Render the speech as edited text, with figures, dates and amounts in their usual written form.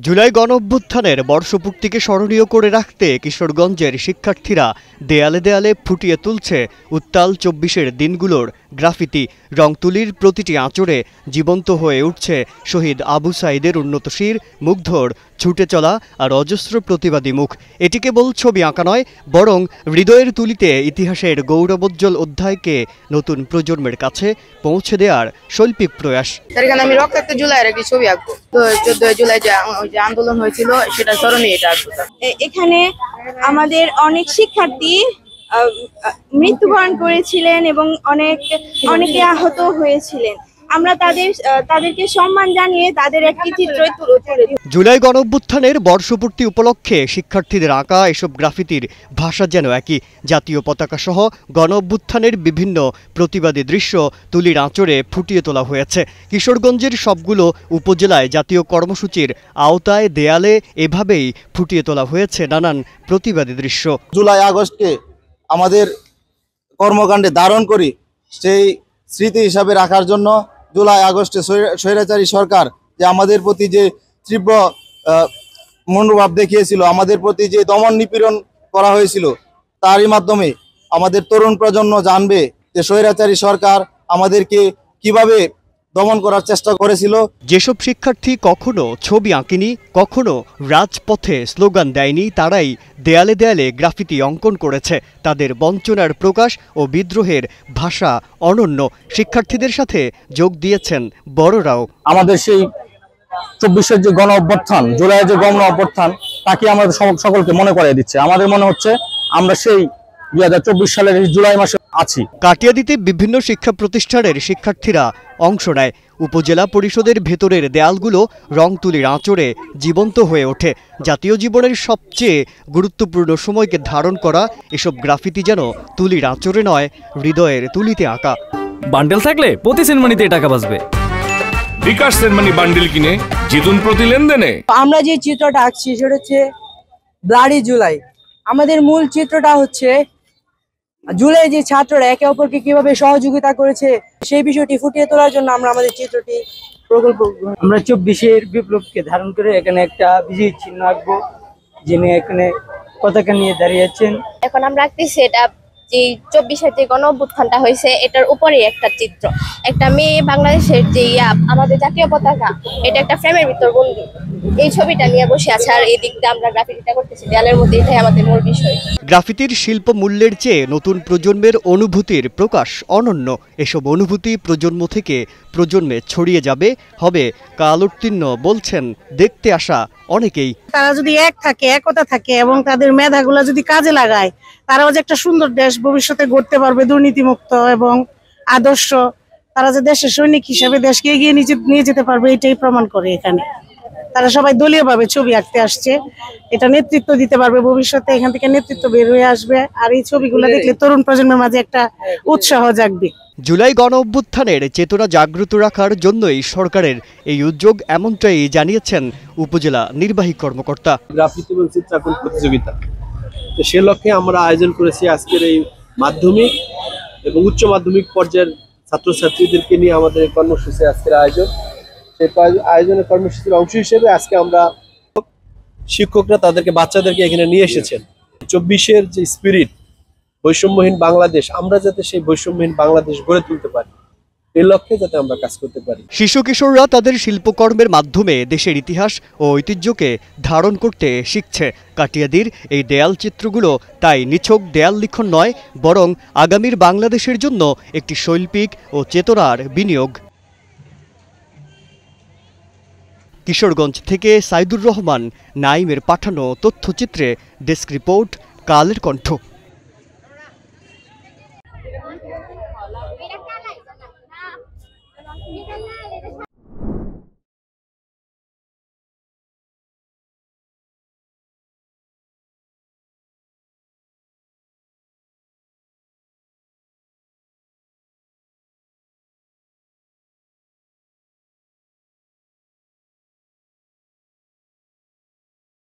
জুলাই গণঅভ্যুত্থানের বর্ষপূর্তিকে স্মরণীয় করে রাখতে কিশোরগঞ্জের শিক্ষার্থীরা দেয়ালে দেয়ালে ফুটিয়ে তুলছে উত্তাল ২৪-এর দিনগুলোর গ্রাফিতি। রংতুলির প্রতিটি আঁচড়ে জীবন্ত হয়ে উঠছে শহীদ আবু সাঈদের উন্নতশীর মুগ্ধর ছুটে চলা আর অজস্র প্রতিবাদী মুখ। এটি কেবল ছবি আঁকা নয়, বরং হৃদয়ের তুলিতে ইতিহাসের গৌরবোজ্জ্বল অধ্যায়কে নতুন প্রজন্মের কাছে পৌঁছে দেওয়ার শৈল্পিক প্রয়াস। আমি রক্তাক্ত জুলাইয়ের একটি ছবি আঁকবো। 14 জুলাই যে আন্দোলন হয়েছিল সেটা স্মরণে এটা আঁকবো। এখানে আমাদের অনেক শিক্ষার্থী মৃত্যুবরণ করেছিলেন এবং অনেকে আহত হয়েছিলেন। আমরা তাদেরকে সম্মান জানিয়ে তাদের একটি চিত্র তুলে দিই। জুলাই গণঅভ্যুত্থানের বর্ষপূর্তি উপলক্ষে শিক্ষার্থীদের আঁকা এসব গ্রাফিতির ভাষা যেন একই। জাতীয় পতাকা সহ গণঅভ্যুত্থানের বিভিন্ন প্রতিবাদী দৃশ্য তুলির আঁচড়ে ফুটিয়ে তোলা হয়েছে। কিশোরগঞ্জের সবগুলো উপজেলায় জাতীয় কর্মসূচির আওতায় দেয়ালে এভাবেই ফুটিয়ে তোলা হয়েছে নানান প্রতিবাদী দৃশ্য। জুলাই আগস্টকে আমাদের কর্মকাণ্ডে ধারণ করি, সেই স্মৃতি হিসাবে রাখার জন্য জুলাই আগস্টে স্বৈরাচারী সরকার যে আমাদের প্রতি যে তীব্র মনোভাব দেখিয়েছিল, আমাদের প্রতি যে দমন নিপীড়ন করা হয়েছিল, তারই মাধ্যমে আমাদের তরুণ প্রজন্ম জানবে যে স্বৈরাচারী সরকার আমাদেরকে কিভাবে দমন করার চেষ্টা করেছিল। যেসব শিক্ষার্থী কখনো ছবি আঁকেনি, কখনো রাজপথে স্লোগান দেয়নি, তারাই দেয়ালে দেয়ালে গ্রাফিতি অঙ্কন করেছে। তাদের বঞ্চনার প্রকাশ ও বিদ্রোহের ভাষা অনন্য। শিক্ষার্থীদের সাথে যোগ দিয়েছেন বড়রাও। আমাদের সেই ২৪-এর যে গণ অভ্যুত্থান, জুলাইয়ের যে গণ অভ্যুত্থান, তাকে আমাদের সকলকে মনে করিয়ে দিচ্ছে। আমাদের মনে হচ্ছে আমরা সেই ২০২৪ সালের জুলাই মাসে আছি। কাটিয়াদীতে বিভিন্ন শিক্ষা প্রতিষ্ঠানের শিক্ষার্থীরা অংশ নেয়। উপজেলা পরিষদের ভেতরের দেয়ালগুলো রং তুলির আঁচড়ে জীবন্ত হয়ে ওঠে। জাতীয় জীবনের সবচেয়ে গুরুত্বপূর্ণ সময়কে ধারণ করা এসব গ্রাফিতি যেন তুলির আঁচড়ে নয়, হৃদয়ের তুলিতে আঁকা। বান্ডেল থাকলে প্রতি সেনমানিতে টাকা বাঁচবে। বিকাশ সেনমানি বান্ডেল কিনে জিতুন প্রতি লেনদেনে। আমরা যে চিত্রটা আঁকছি সেটা হচ্ছে ব্লাডি জুলাই। আমাদের মূল চিত্রটা হচ্ছে জুলাই যে ছাত্ররা একে অপরকে কিভাবে সহযোগিতা করেছে সেই বিষয়টি ফুটিয়ে তোলার জন্য আমরা আমাদের চিত্রটি প্রকল্প। আমরা ২৪-এর বিপ্লবকে ধারণ করে এখানে একটা বিজয়ী চিহ্ন আঁকবো, যিনি এখানে পতাকা নিয়ে দাঁড়িয়েছেন। এখন আমরা আঁকতেছি এটা যে ২৪-এর যে গণ অভ্যুত্থানটা হয়েছে এটার উপরে একটা চিত্র, একটা মেয়ে বাংলাদেশের যে আমাদের জাতীয় পতাকা, এটা একটা ফ্রেমের ভিতর বন্দি। এই ছবিটা নিয়ে বসে আছে আর এই দিকটা আমরা গ্রাফিতিটা করতেছি দেয়ালের মধ্যে। এটাই আমাদের মূল বিষয়। গ্রাফিতির শিল্প মূল্যের চেয়ে নতুন প্রজন্মের অনুভূতির প্রকাশ অনন্য। এসব অনুভূতি প্রজন্ম থেকে প্রজন্মে ছড়িয়ে যাবে, হবে কালোত্তীর্ণ বলছেন দেখতে আসা অনেকেই। তারা যদি এক থাকে, একতা থাকে এবং তাদের মেধাগুলো যদি কাজে লাগায়, তারাও যে একটা সুন্দর দেশ ভবিষ্যতে গড়তে পারবে, দুর্নীতিমুক্ত এবং আদর্শ। তারা যে দেশের সৈনিক হিসেবে দেশকে এগিয়ে নিয়ে যেতে পারবে, এটাই প্রমাণ করে। এখানে তারা সবাই দলীয়ভাবে ছবি আঁকতে আসছে, এটা নেতৃত্ব দিতে পারবে ভবিষ্যতে। এখান থেকে নেতৃত্ব বের হয়ে আসবে, আর এই ছবিগুলো দেখলে তরুণ প্রজন্মের মাঝে একটা উৎসাহ জাগবে। জুলাই গণ অভ্যুত্থানের চেতনা জাগ্রত রাখার জন্যই সরকারের এই উদ্যোগ, এমনটাই জানিয়েছেন উপজেলা নির্বাহী কর্মকর্তা। গ্রাফিতি এবং চিত্রাঙ্কন প্রতিযোগিতা, তো সে লক্ষ্যে আমরা আয়োজন করেছি আজকের এই মাধ্যমিক এবং উচ্চ মাধ্যমিক পর্যায়ের ছাত্রছাত্রীদেরকে নিয়ে আমাদের এই কর্মসূচি আজকের আয়োজন। সেই আয়োজনের কর্মসূচির অংশ হিসেবে আজকে আমরা শিক্ষকরা তাদেরকে বাচ্চাদেরকে এখানে নিয়ে এসেছেন। ২৪-এর যে স্পিরিট, বৈষম্যহীন বাংলাদেশ, আমরা যাতে সেই বৈষম্যহীন বাংলাদেশ গড়ে তুলতে পারি, এই লক্ষ্যে যাতে আমরা কাজ করতে পারি। শিশু কিশোররা তাদের শিল্পকর্মের মাধ্যমে দেশের ইতিহাস ও ঐতিহ্যকে ধারণ করতে শিখছে। কাটিয়াদীর এই দেয়াল চিত্রগুলো তাই নিছক দেয়াল লিখন নয়, বরং আগামীর বাংলাদেশের জন্য একটি শৈল্পিক ও চেতনার বিনিয়োগ। কিশোরগঞ্জ থেকে সাইদুর রহমান নাইমের পাঠানো তথ্যচিত্রে ডেস্ক রিপোর্ট, কালের কণ্ঠ।